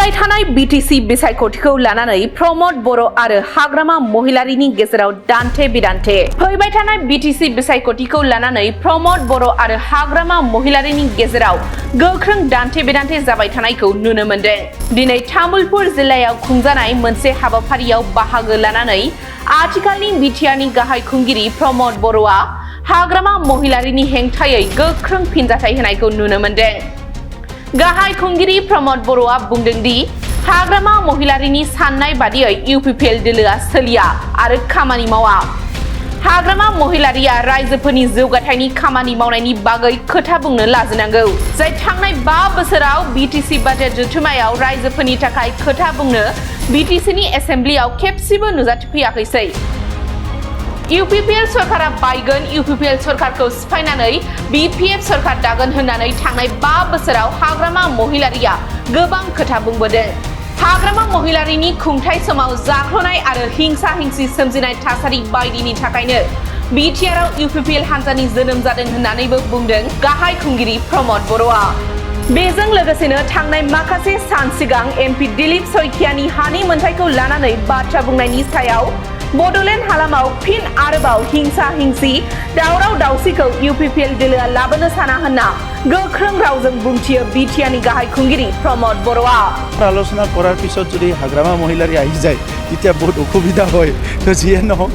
फैबाय थानाय बीटीसी बिसायख'थिखौ लानानै प्रमद बर' आरो हाग्रामा महिलारिनि गेजेराव दान्थे बिदान्थे फैबाय थानाय बीटीसी बिसायख'थिखौ लानानै प्रमद बर' आरो हाग्रामा महिलारिनि गेजेराव गोख्रों दान्थे बिदान्थे जाबाय थानायखौ नुनो मोनदों। दिनै तामुलपुर जिल्लायाव खुंजानाय मोनसे हाबाफारियाव बाहागो लानानै आथिखालनि बिटिआरनि गाहाय खुंगिरि प्रमद बर'आ हाग्रामा महिलारिनि हेंथायै गोख्रों फिनजाथाय होनायखौ नुनो मोनदों। गाहाय खुंगिरि प्रमद बर'आ बुंदों दि हाग्रामा महिलारिनि साननाय बादियै इउपिपिएल दोलोआ सोलिया आरो खामानि मावा। हाग्रामा महिलारिया रायजोफोरनि जौगाथायनि खामानि मावनायनि बागै खोथा बुंनो लाजिनांगौ, जाय थांनाय 5 बोसोराव बीटीसी बाजेट जथुमायाव रायजोफोरनि थाखाय खोथा बुंनो बीटीसीनि एसेम्ब्लियाव खेबसेबो नुजाथिफैयाखैसै। इउपिपिएल सरकारा बायगोन, इउपिपिएल सरकारखौ सिफायनानै बीपीएफ सरकार दागोन होननानै थांनाय 5 बोसोराव हाग्रामा महिलारिया गोबां खोथा बुंबोदों। हाग्रामा महिलारिनि खुंथाय समाव जाख्लनाय आरो हिंसा हिंसि सोमजिनाय थासारि बायदिनि थाखायनो बिटिआरआव इउपिपिएल हान्जानि जोनोम जादों होननानैबो बुंदों गाहाय खुंगिरि प्रमद बर'आ। बेजों लोगोसेनो थांनाय माखासे सान सिगां एमपि दिलीप सैखियानि हानि मोनथायखौ लानानै बाथ्रा बुंनायनि सायाव बड'लेण्ड हालामाव फिन आरोबाव हिंसा हिंसि दावराव दावसिखौ इउपिपिएल दोलोआ लाबोनो साना होनना गोख्रों रावजों बुंथियो बिटिआरनि गाहाय खुंगिरि प्रमद बर'आ। आलोचना करार पिছত যদি हाग्रामा महिलारी आহি যায় তেতিয়া বহুত অসুবিধা হয়। তো যিয়ে নহওক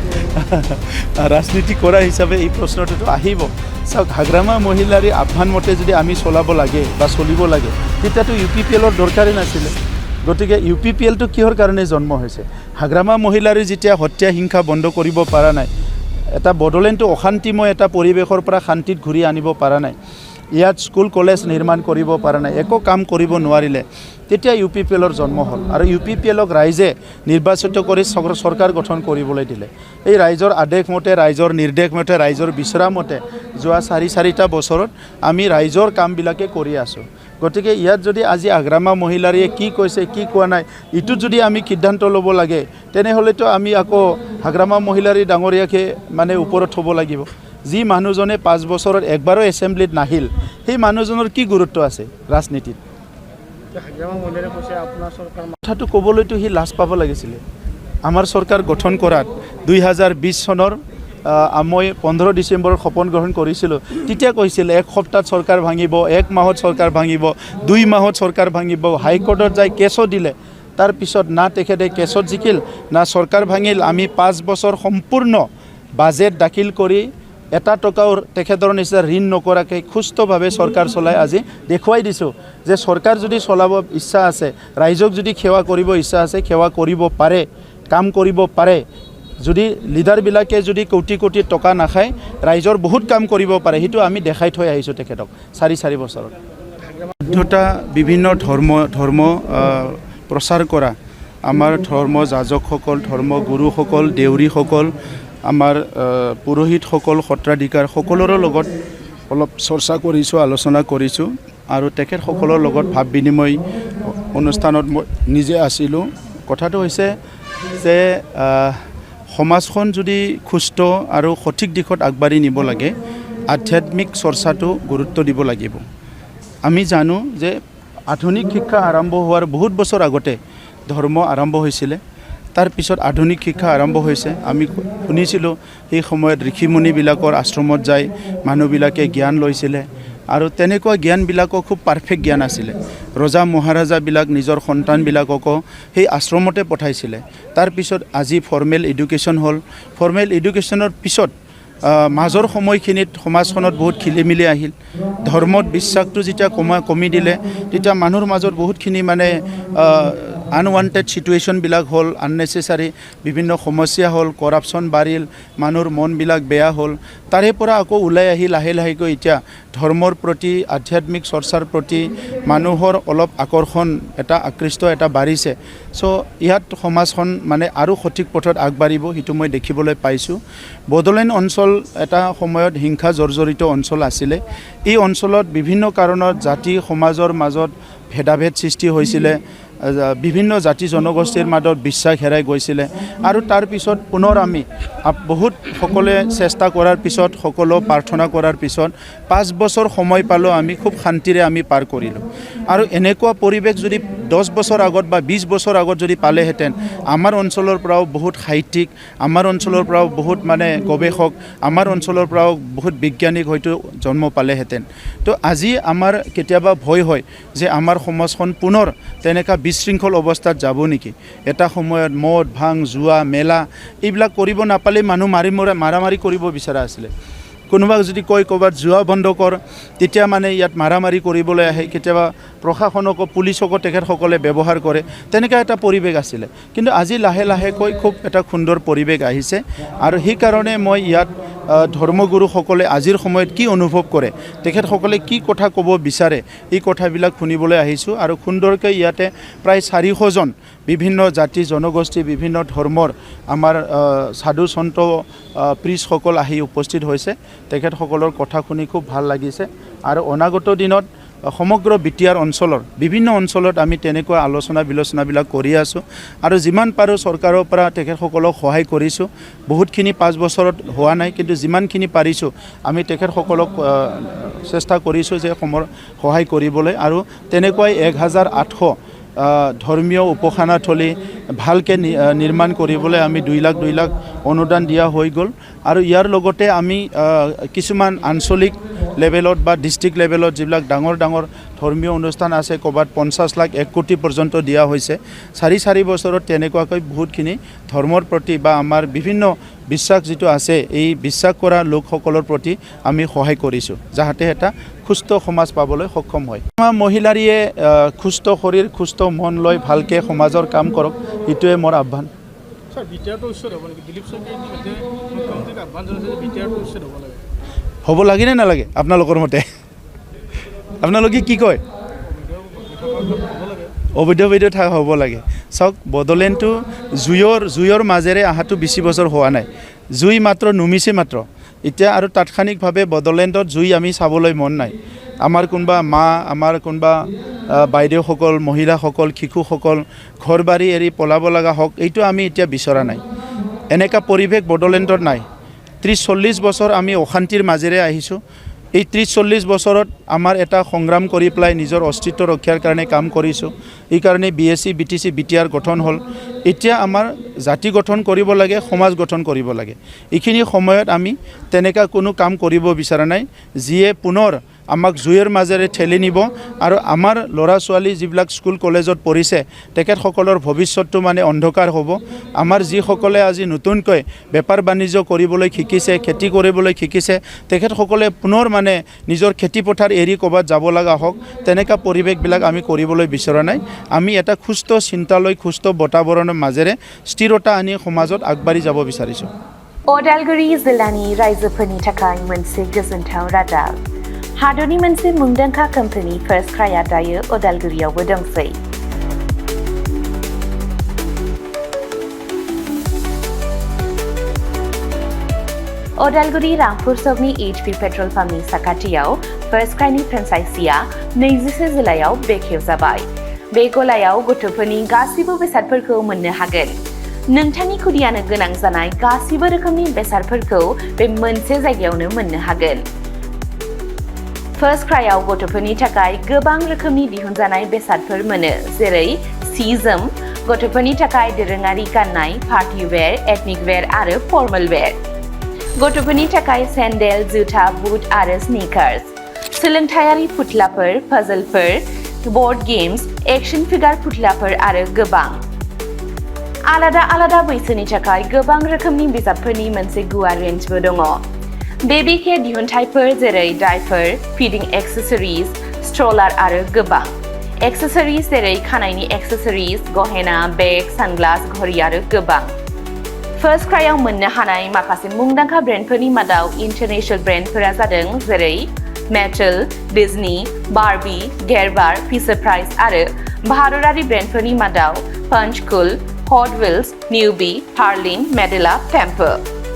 ৰাজনীতি কৰা হিচাপে এই প্ৰশ্নটো আহিব। চাওক, হাগ্ৰামা মহিলাৰী আহ্বান মতে যদি আমি চলাব লাগে বা চলিব লাগে তেতিয়াতো ইউপিপিএলৰ দৰকাৰেই নাছিলে। গতিকে ইউপিপিএলটো কিহৰ কাৰণে জন্ম হৈছে? হাগ্ৰামা মহিলাৰী যেতিয়া হত্যা হিংসা বন্ধ কৰিব পৰা নাই, এটা বড়োলেণ্ডটো অশান্তিময় এটা পৰিৱেশৰ পৰা শান্তিত ঘূৰি আনিব পৰা নাই, ইয়াত স্কুল কলেজ নিৰ্মাণ কৰিব পৰা নাই, একো কাম কৰিব নোৱাৰিলে, তেতিয়া ইউপিপিএলৰ জন্ম হ'ল। আৰু ইউপিপিএলক ৰাইজে নিৰ্বাচিত কৰি চৰকাৰ গঠন কৰিবলৈ দিলে। এই ৰাইজৰ আদেশ মতে, ৰাইজৰ নিৰ্দেশ মতে, ৰাইজৰ বিচৰা মতে যোৱা 4-4টা বছৰত আমি ৰাইজৰ কামবিলাকে কৰি আছোঁ। গতিকে ইয়াত যদি আজি হাগ্ৰামা মহিলাৰীয়ে কি কৈছে কি কোৱা নাই ইটোত যদি আমি সিদ্ধান্ত ল'ব লাগে, তেনেহ'লেতো আমি আকৌ হাগ্ৰামা মহিলাৰী ডাঙৰীয়াকে মানে ওপৰত থ'ব লাগিব। যি মানুহজনে 5 বছৰত একবাৰো এছেম্বলিত নাহিল, সেই মানুহজনৰ কি গুৰুত্ব আছে ৰাজনীতিত? কথাটো ক'বলৈতো সি লাজ পাব লাগিছিলে। আমাৰ চৰকাৰ গঠন কৰাত 2020 চনৰ মই 15 ডিচেম্বৰত শপত গ্ৰহণ কৰিছিলোঁ। তেতিয়া কৈছিল 1 সপ্তাহত চৰকাৰ ভাঙিব, 1 মাহত চৰকাৰ ভাঙিব, 2 মাহত চৰকাৰ ভাঙিব। হাইকোৰ্টত যাই কেছো দিলে, তাৰপিছত না তেখেতে কেছত জিকিল না চৰকাৰ ভাঙিল। আমি 5 বছৰ সম্পূৰ্ণ বাজেট দাখিল কৰি এটা টকাও তেখেতৰ নিচিনা ঋণ নকৰাকৈ সুস্থভাৱে চৰকাৰ চলাই আজি দেখুৱাই দিছোঁ যে চৰকাৰ যদি চলাব ইচ্ছা আছে, ৰাইজক যদি সেৱা কৰিব ইচ্ছা আছে, সেৱা কৰিব পাৰে, কাম কৰিব পাৰে। যদি লিডাৰবিলাকে যদি কোটি কোটি টকা নাখায়, ৰাইজৰ বহুত কাম কৰিব পাৰে, সেইটো আমি দেখাই থৈ আহিছোঁ তেখেতক 4 বছৰত। শুদ্ধতা বিভিন্ন ধৰ্ম প্ৰচাৰ কৰা আমাৰ ধৰ্ম যাজকসকল, ধৰ্মগুৰুসকল, দেউৰীসকল, আমাৰ পুৰোহিতসকল, সত্ৰাধিকাৰ সকলোৰে লগত অলপ চৰ্চা কৰিছোঁ, আলোচনা কৰিছোঁ। আৰু তেখেতসকলৰ লগত ভাৱ বিনিময় অনুষ্ঠানত মই নিজে আছিলোঁ। কথাটো হৈছে যে সমাজখন যদি সুস্থ আৰু সঠিক দিশত আগবাঢ়ি নিব লাগে, আধ্যাত্মিক চৰ্চাটো গুৰুত্ব দিব লাগিব। আমি জানো যে আধুনিক শিক্ষা আৰম্ভ হোৱাৰ বহুত বছৰ আগতে ধৰ্ম আৰম্ভ হৈছিলে, তাৰপিছত আধুনিক শিক্ষা আৰম্ভ হৈছে। আমি শুনিছিলোঁ সেই সময়ত ঋষিমুনিবিলাকৰ আশ্ৰমত যাই মানুহবিলাকে জ্ঞান লৈছিলে, আৰু তেনেকুৱা জ্ঞানবিলাকো খুব পাৰফেক্ট জ্ঞান আছিলে। ৰজা মহাৰাজাবিলাক নিজৰ সন্তানবিলাককো সেই আশ্ৰমতে পঠাইছিলে। তাৰপিছত আজি ফৰ্মেল এডুকেশ্যন হ'ল। ফৰ্মেল এডুকেশ্যনৰ পিছত মাজৰ সময়খিনিত সমাজখনত বহুত খেলিমেলি আহিল। ধৰ্মত বিশ্বাসটো যেতিয়া কমি দিলে, তেতিয়া মানুহৰ মাজত বহুতখিনি মানে আনৱান্টেড ছিটুৱেশ্যনবিলাক হ'ল, আননেচেচাৰী বিভিন্ন সমস্যা হ'ল, কৰাপশ্যন বাঢ়িল, মানুহৰ মনবিলাক বেয়া হ'ল। তাৰে পৰা আকৌ ওলাই আহি লাহে লাহেকৈ এতিয়া ধৰ্মৰ প্ৰতি, আধ্যাত্মিক চৰ্চাৰ প্ৰতি মানুহৰ অলপ আকৰ্ষণ, এটা আকৃষ্ট এটা বাঢ়িছে। চ' ইয়াত সমাজখন মানে আৰু সঠিক পথত আগবাঢ়িব, সেইটো মই দেখিবলৈ পাইছোঁ। বড়োলেণ্ড অঞ্চল এটা সময়ত হিংসা জৰ্জৰিত অঞ্চল আছিলে। এই অঞ্চলত বিভিন্ন কাৰণত জাতি সমাজৰ মাজত ভেদাভেদ সৃষ্টি হৈছিলে। বিভিন্ন জাতি জনগোষ্ঠীৰ মাজত বিশ্বাস হেৰাই গৈছিলে আৰু তাৰ পিছত পুনৰ আমি বহুত সকলোৱে চেষ্টা কৰাৰ পিছত সকলো প্ৰাৰ্থনা কৰাৰ পিছত 5 বছৰ সময় পালোঁ আমি খুব শান্তিৰে আমি পাৰ কৰিলোঁ আৰু এনেকুৱা পৰিৱেশ যদি 10 বছৰ আগত বা 20 বছৰ আগত যদি পালেহেঁতেন আমাৰ অঞ্চলৰ পৰাও বহুত সাহিত্যিক আমাৰ অঞ্চলৰ পৰাও বহুত মানে গৱেষক আমাৰ অঞ্চলৰ পৰাও বহুত বিজ্ঞানিক হয়তো জন্ম পালেহেঁতেন তো আজি আমাৰ কেতিয়াবা ভয় হয় যে আমাৰ সমাজখন পুনৰ তেনেকুৱা বিশৃংখল অৱস্থাত যাব নেকি এটা সময়ত মদ ভাং জুৱা মেলা এইবিলাক কৰিব নাপালে মানুহ মাৰামাৰি কৰিব বিচৰা আছিলে কোনোবা যদি কয় ক'ৰবাত জুৱা বন্ধ কৰ তেতিয়া মানে ইয়াত মাৰামাৰি কৰিবলৈ আহে কেতিয়াবা প্ৰশাসনকো পুলিচকো তেখেতসকলে ব্যৱহাৰ কৰে তেনেকুৱা এটা পৰিৱেশ আছিলে কিন্তু আজি লাহে লাহেকৈ খুব এটা সুন্দৰ পৰিৱেশ আহিছে আৰু সেইকাৰণে মই ইয়াত ধৰ্মগুৰুসকলে আজিৰ সময়ত কি অনুভৱ কৰে তেখেতসকলে কি কথা ক'ব বিচাৰে এই কথাবিলাক শুনিবলৈ আহিছোঁ আৰু সুন্দৰকৈ ইয়াতে প্ৰায় 400 জন বিভিন্ন জাতি জনগোষ্ঠী বিভিন্ন ধৰ্মৰ আমাৰ সাধু সন্ত প্ৰিছসকল আহি উপস্থিত হৈছে তেখেতসকলৰ কথা শুনি খুব ভাল লাগিছে আৰু অনাগত দিনত সমগ্ৰ বিটিআৰ অঞ্চলৰ বিভিন্ন অঞ্চলত আমি তেনেকুৱা আলোচনা বিলোচনাবিলাক কৰি আছোঁ আৰু যিমান পাৰোঁ চৰকাৰৰ পৰা তেখেতসকলক সহায় কৰিছোঁ বহুতখিনি 5 বছৰত হোৱা নাই কিন্তু যিমানখিনি পাৰিছোঁ আমি তেখেতসকলক চেষ্টা কৰিছোঁ যে সহায় কৰিবলৈ আৰু তেনেকুৱাই 1800 ধৰ্মীয় উপাসনাথলী ভালকৈ নিৰ্মাণ কৰিবলৈ আমি 2 লাখ অনুদান দিয়া হৈ গ'ল আৰু ইয়াৰ লগতে আমি কিছুমান আঞ্চলিক লেভেলত বা ডিষ্ট্ৰিক্ট লেভেলত যিবিলাক ডাঙৰ ধৰ্মীয় অনুষ্ঠান আছে ক'ৰবাত 50 লাখ 1 কোটি পৰ্যন্ত দিয়া হৈছে 4 বছৰত তেনেকুৱাকৈ বহুতখিনি ধৰ্মৰ প্ৰতি বা আমাৰ বিভিন্ন বিশ্বাস যিটো আছে এই বিশ্বাস কৰা লোকসকলৰ প্ৰতি আমি সহায় কৰিছোঁ যাতে এটা সুস্থ সমাজ পাবলৈ সক্ষম হয় আমাৰ মহিলাৰীয়ে সুস্থ শৰীৰ সুস্থ মন লৈ ভালকৈ সমাজৰ কাম কৰক এইটোৱে মোৰ আহ্বান হ'ব লাগে নে নালাগে আপোনালোকৰ মতে আপোনালোকে কি কয় অবৈধ হ'ব লাগে চাওক বড়োলেণ্ডটো জুইৰ মাজেৰে অহাটো 20 বছৰ হোৱা নাই জুই মাত্ৰ নুমিছে মাত্ৰ এতিয়া আৰু তাৎক্ষণিকভাৱে বড়োলেণ্ডত জুই আমি চাবলৈ মন নাই আমাৰ কোনোবা মা আমাৰ কোনোবা বাইদেউসকল মহিলাসকল শিশুসকল ঘৰ বাৰী এৰি পলাব লগা হওক এইটো আমি এতিয়া বিচৰা নাই এনেকুৱা পৰিৱেশ বড়োলেণ্ডত নাই 30-40 বছৰ আমি অশান্তিৰ মাজেৰে আহিছোঁ এই 30-40 বছৰত আমাৰ এটা সংগ্ৰাম কৰি পেলাই নিজৰ অস্তিত্ব ৰক্ষাৰ কাৰণে কাম কৰিছোঁ এই কাৰণে BSc BTC BTR গঠন হ'ল এতিয়া আমাৰ জাতি গঠন কৰিব লাগে সমাজ গঠন কৰিব লাগে এইখিনি সময়ত আমি তেনেকুৱা কোনো কাম কৰিব বিচৰা নাই যিয়ে পুনৰ আমাক জুইৰ মাজেৰে ঠেলি নিব আৰু আমাৰ ল'ৰা ছোৱালী যিবিলাক স্কুল কলেজত পঢ়িছে তেখেতসকলৰ ভৱিষ্যতটো মানে অন্ধকাৰ হ'ব আমাৰ যিসকলে আজি নতুনকৈ বেপাৰ বাণিজ্য কৰিবলৈ শিকিছে খেতি কৰিবলৈ শিকিছে তেখেতসকলে পুনৰ মানে নিজৰ খেতি পথাৰ এৰি ক'ৰবাত যাব লগা হওক তেনেকুৱা পৰিৱেশবিলাক আমি কৰিবলৈ বিচৰা নাই আমি এটা সুস্থ চিন্তালৈ সুস্থ বাতাবৰণৰ মাজেৰে স্থিৰতা আনি সমাজত আগবাঢ়ি যাব বিচাৰিছোঁ अदालगुरि जिल्लानि रायजोफोरनि थाखाय मोनसे गोजोनथाव रादाब हादरनि मोनसे मुंदांखा कम्पानि फार्स्ट क्राइआ दायो अदालगुरियावबो दंसै अदालगुरि रामपुर सकनि HP पेट्रल पाम्पनि साखाथियाव फार्स्ट क्राइनि फ्रेन्चाइजिआ 21 जिल्लायाव बेखेवजाबाय बे गलायाव गथ'फोरनि गासिबो बेसादफोरखौ मोननो हागोन नोंथांनि खुदियानो गोनां जानाय गासिबो रोखोमनि बेसादफोरखौ बे मोनसे जायगायावनो मोननो हागोन फार्स्ट क्राइआव गथ'फोरनि थाखाय गोबां रोखोमनि दिहुनजानाय बेसादफोर मोनो जेरै सि जोम गथ'फोरनि थाखाय दोरोङारि गाननाय पार्टी वेयर एथनिक वेयर आरो फर्मेल वेयर गथ'फोरनि थाखाय सेन्डेल जुथा बुट आरो स्निकार्स सोलोंथायारि फुथलाफोर पाजलफोर बोर्ड गेम्स एक्शन फिगार फुथलाफोर आरो गोबां आलादा बैसोनि थाखाय गोबां रोखोमनि बिजाबफोरनि मोनसे गुवार रेन्जबो दङ बेबी केयार दिहुनथायफोर जेरै डायपर फिडिं एक्सेसरिज स्ट्रलार आरो गोबां एक्सेसरिज जेरै खानायनि एक्सेसरिज गहेना बेग सानग्लास घड़ी आरो गोबां फार्स्ट क्राइआव मोननो हानाय माखासे मुंदांखा ब्रेन्डफोरनि मादाव इन्टारनेशनेल ब्रेन्डफोरा जादों जेरै Mattel Disney Barbie Gerber Fisher Price आरो भारतारि ब्रेन्डफोरनि मादाव पंचकुल हट व्हील्स न्यूबी हार्लिन मेडेला टेम्पो